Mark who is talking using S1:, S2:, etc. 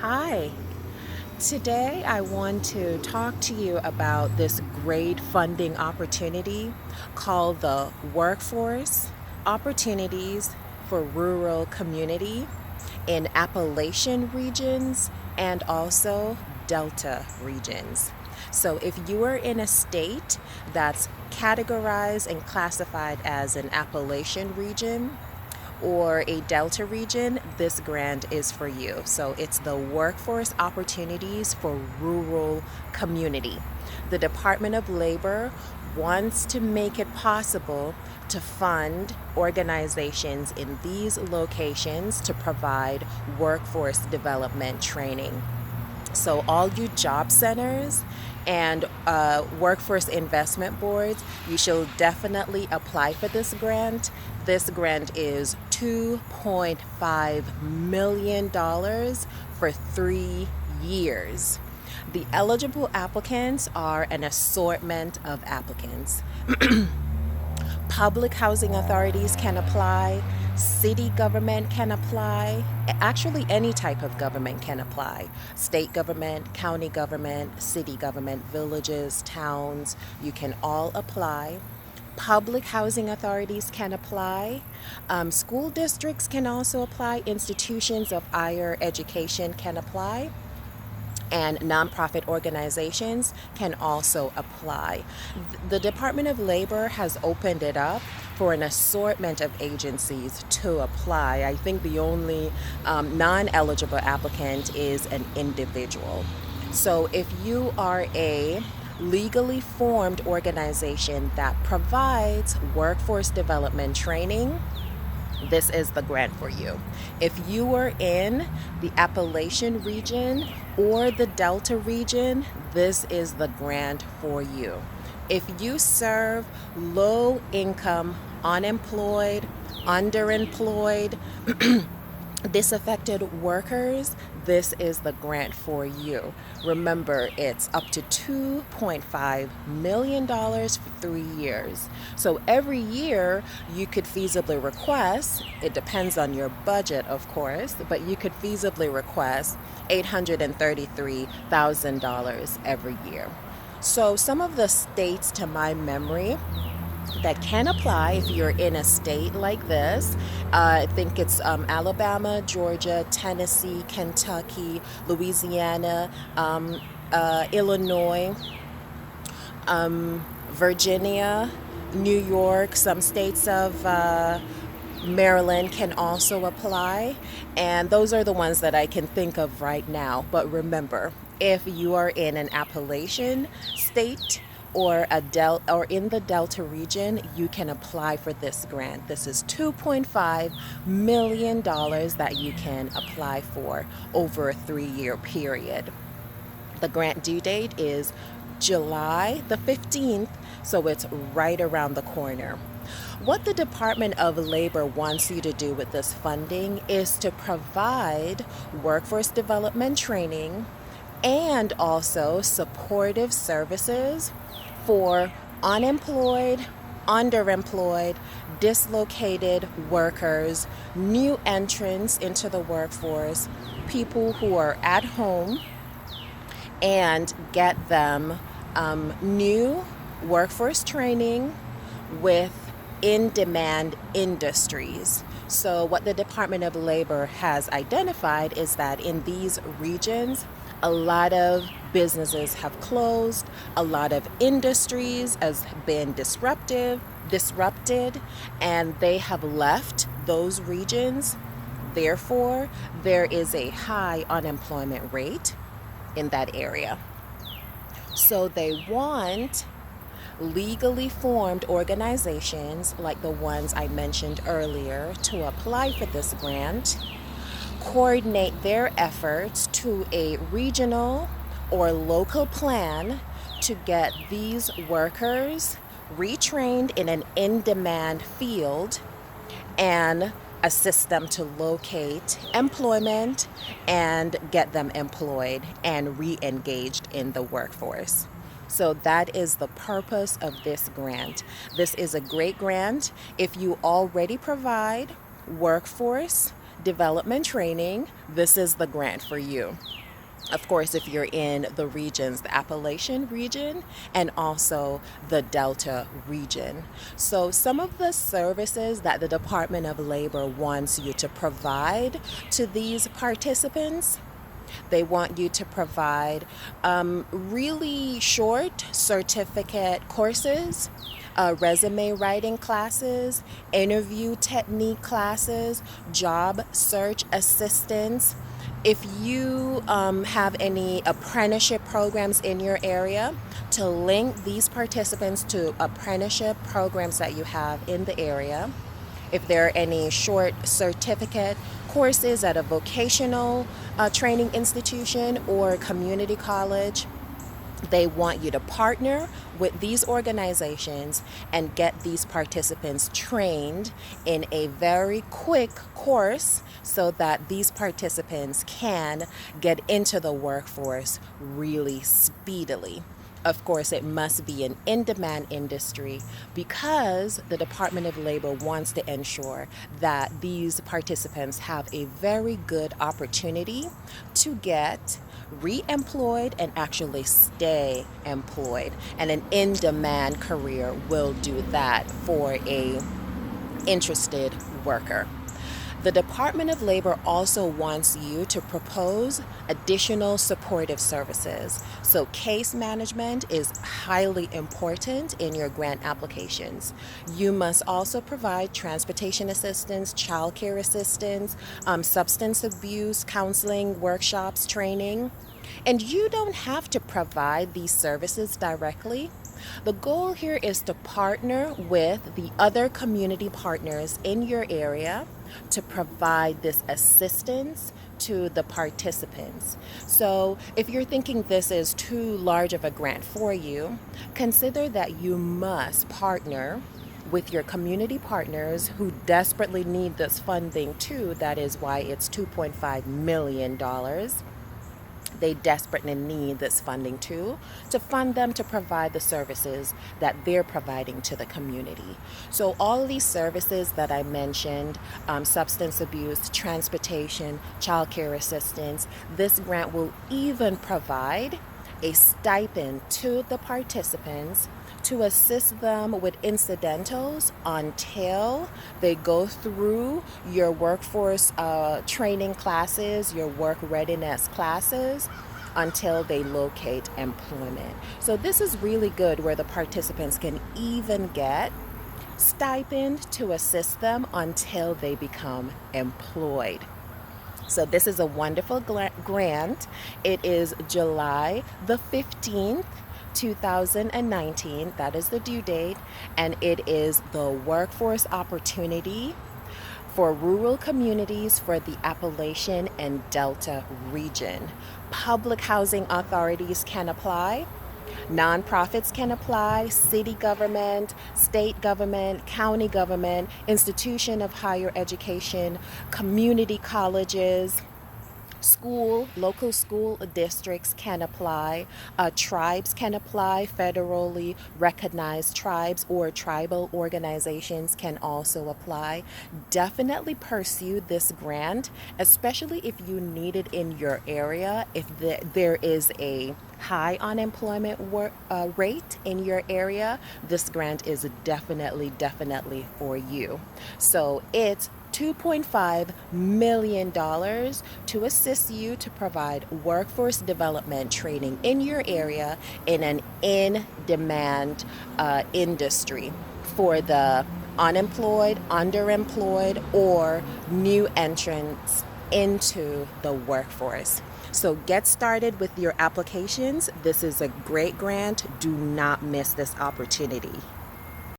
S1: Hi, today I want to talk to you about this great funding opportunity called the Workforce Opportunities for Rural Community in Appalachian regions and also Delta regions. So, if you are in a state that's categorized and classified as an Appalachian region, or a Delta region, this grant is for you. So it's the Workforce Opportunities for Rural Community. The Department of Labor wants to make it possible to fund organizations in these locations to provide workforce development training. So, all you job centers and workforce investment boards, you should definitely apply for this grant. This grant is $2.5 million for 3 years. The eligible applicants are an assortment of applicants. Public housing authorities can apply, city government can apply, actually, any type of government can apply. State government, county government, city government, villages, towns, you can all apply. Public housing authorities can apply. School districts can also apply. Institutions of higher education can apply, and nonprofit organizations can also apply. The Department of Labor has opened it up for an assortment of agencies to apply. I think the only non-eligible applicant is an individual. So if you are a legally formed organization that provides workforce development training, this is the grant for you. If you are in the Appalachian region or the Delta region, this is the grant for you. If you serve low income, unemployed, underemployed, disaffected workers, this is the grant for you. Remember, it's up to $2.5 million for 3 years. So every year you could feasibly request, it depends on your budget, of course, but you could feasibly request $833,000 every year. So some of the states to my memory that can apply if you're in a state like this. I think it's Alabama, Georgia, Tennessee, Kentucky, Louisiana, Illinois, Virginia, New York, some states of Maryland can also apply. And those are the ones that I can think of right now. But remember, if you are in an Appalachian state, or in the Delta region, you can apply for this grant. This is $2.5 million that you can apply for over a 3-year period. The grant due date is July the 15th, so it's right around the corner. What the Department of Labor wants you to do with this funding is to provide workforce development training and also supportive services for unemployed, underemployed, dislocated workers, new entrants into the workforce, people who are at home, and get them new workforce training with in-demand industries. So what the Department of Labor has identified is that in these regions, a lot of businesses have closed, a lot of industries has been disrupted, and they have left those regions. Therefore, there is a high unemployment rate in that area. So they want legally formed organizations like the ones I mentioned earlier to apply for this grant, coordinate their efforts to a regional or local plan to get these workers retrained in an in-demand field and assist them to locate employment and get them employed and re-engaged in the workforce. So that is the purpose of this grant. This is a great grant if you already provide workforce development training, this is the grant for you. Of course, if you're in the regions, the Appalachian region and also the Delta region. So some of the services that the Department of Labor wants you to provide to these participants, they want you to provide really short certificate courses, resume writing classes, interview technique classes, job search assistance. If you have any apprenticeship programs in your area, to link these participants to apprenticeship programs that you have in the area. If there are any short certificate courses at a vocational training institution or community college, they want you to partner with these organizations and get these participants trained in a very quick course so that these participants can get into the workforce really speedily. Of course, it must be an in-demand industry because the Department of Labor wants to ensure that these participants have a very good opportunity to get re-employed and actually stay employed. And an in-demand career will do that for a interested worker. The Department of Labor also wants you to propose additional supportive services. So case management is highly important in your grant applications. You must also provide transportation assistance, childcare assistance, substance abuse, counseling, workshops, training. And you don't have to provide these services directly. The goal here is to partner with the other community partners in your area to provide this assistance to the participants. So if you're thinking this is too large of a grant for you, consider that you must partner with your community partners who desperately need this funding too. That is why it's $2.5 million. They desperately need this funding too to fund them to provide the services that they're providing to the community. So all of these services that I mentioned, substance abuse, transportation, childcare assistance, this grant will even provide a stipend to the participants to assist them with incidentals until they go through your workforce training classes, your work readiness classes, until they locate employment. So this is really good where the participants can even get stipend to assist them until they become employed. So this is a wonderful grant. It is July the 15th, 2019. That is the due date. And it is the workforce opportunity for rural communities for the Appalachian and Delta region. Public housing authorities can apply. Nonprofits can apply, city government, state government, county government, institution of higher education, community colleges, local school districts can apply, tribes can apply, federally recognized tribes or tribal organizations can also apply. Definitely pursue this grant, especially if you need it in your area, if there is a high unemployment rate in your area. This grant is definitely for you. So it's $2.5 million to assist you to provide workforce development training in your area in an in-demand industry for the unemployed, underemployed, or new entrants into the workforce. So get started with your applications. This is a great grant. Do not miss this opportunity.